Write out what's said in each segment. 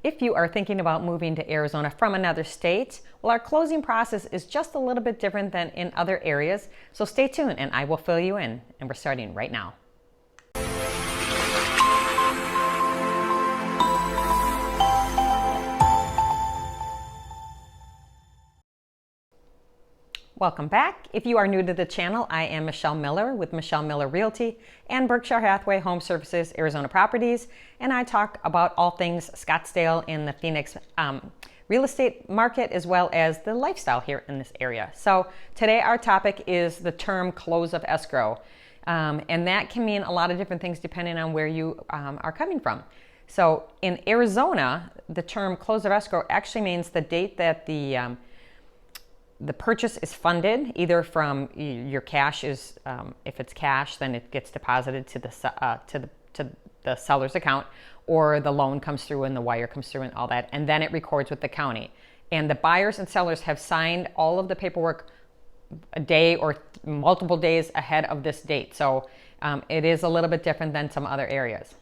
If you are thinking about moving to Arizona from another state, well, our closing process is just a little bit different than in other areas. So stay tuned and I will fill you in. And we're starting right now. Welcome back. If you are new to the channel, I am Michelle Miller with Michelle Miller Realty and Berkshire Hathaway Home Services Arizona Properties, and I talk about all things Scottsdale in the Phoenix real estate market as well as the lifestyle here in this area. So today our topic is the term close of escrow, and that can mean a lot of different things depending on where you are coming from. So in Arizona, the term close of escrow actually means the date that the purchase is funded, either from your cash is, if it's cash, then it gets deposited to the seller's account, or the loan comes through and the wire comes through and all that, and then it records with the county. And the buyers and sellers have signed all of the paperwork a day or multiple days ahead of this date. So it is a little bit different than some other areas.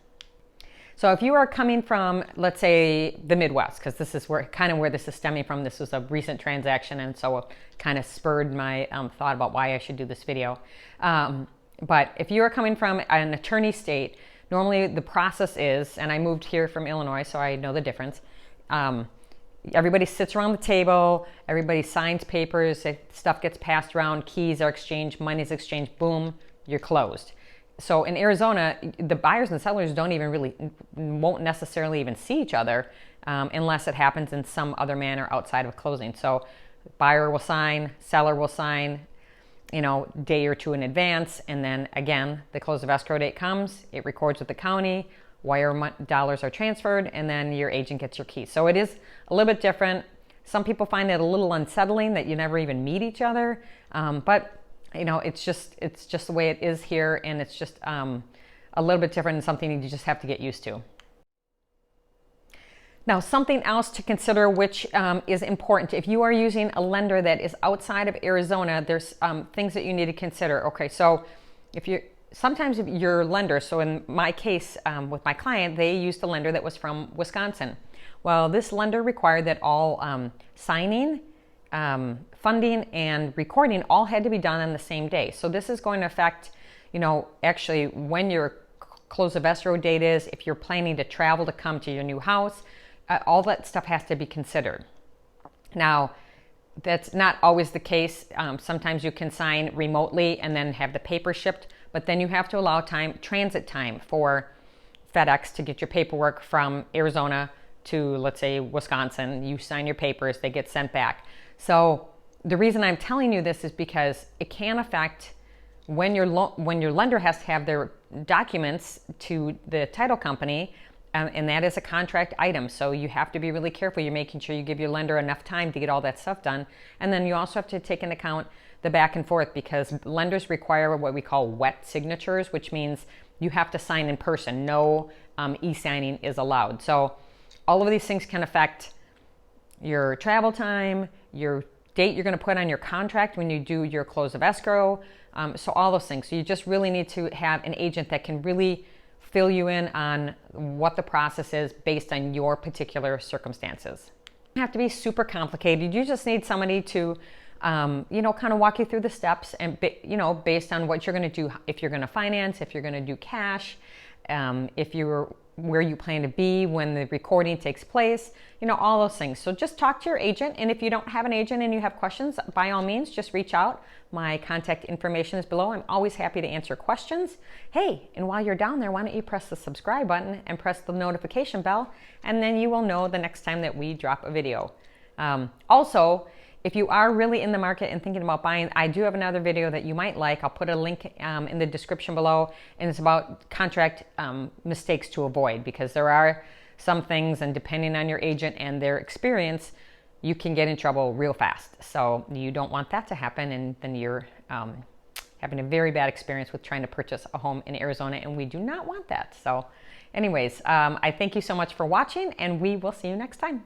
So if you are coming from, let's say, the Midwest, because this is where this is stemming from, this was a recent transaction, and so it kind of spurred my thought about why I should do this video. But if you are coming from an attorney state, normally the process is, and I moved here from Illinois, so I know the difference. Everybody sits around the table, everybody signs papers, stuff gets passed around, keys are exchanged, money is exchanged, boom, you're closed. So in Arizona, the buyers and sellers won't necessarily even see each other unless it happens in some other manner outside of closing. So buyer will sign, seller will sign, day or two in advance. And then again, the close of escrow date comes, it records with the county, wire dollars are transferred, and then your agent gets your keys. So it is a little bit different. Some people find it a little unsettling that you never even meet each other. But it's just the way it is here, and it's just a little bit different and something you just have to get used to. Now, something else to consider, which is important. If you are using a lender that is outside of Arizona, there's things that you need to consider. Okay, so sometimes if your lender, so in my case with my client, they used a lender that was from Wisconsin. Well, this lender required that all signing, funding, and recording all had to be done on the same day. So this is going to affect, actually when your close of escrow date is, if you're planning to travel to come to your new house, all that stuff has to be considered. Now, that's not always the case. Sometimes you can sign remotely and then have the paper shipped, but then you have to allow transit time for FedEx to get your paperwork from Arizona to, let's say, Wisconsin. You sign your papers, they get sent back. So the reason I'm telling you this is because it can affect when your lender has to have their documents to the title company, and that is a contract item. So you have to be really careful. You're making sure you give your lender enough time to get all that stuff done. And then you also have to take into account the back and forth, because lenders require what we call wet signatures, which means you have to sign in person. No e-signing is allowed. So all of these things can affect your travel time, your date you're going to put on your contract when you do your close of escrow. So all those things. So you just really need to have an agent that can really fill you in on what the process is based on your particular circumstances. It doesn't have to be super complicated. You just need somebody to, kind of walk you through the steps, and, based on what you're going to do, if you're going to finance, if you're going to do cash, where you plan to be when the recording takes place, all those things. So just talk to your agent. And if you don't have an agent and you have questions, by all means, just reach out. My contact information is below. I'm always happy to answer questions. Hey, and while you're down there, why don't you press the subscribe button and press the notification bell, and then you will know the next time that we drop a video. Also, if you are really in the market and thinking about buying, I do have another video that you might like. I'll put a link in the description below, and it's about contract mistakes to avoid, because there are some things, and depending on your agent and their experience, you can get in trouble real fast. So you don't want that to happen, and then you're having a very bad experience with trying to purchase a home in Arizona, and we do not want that. So anyways, I thank you so much for watching, and we will see you next time.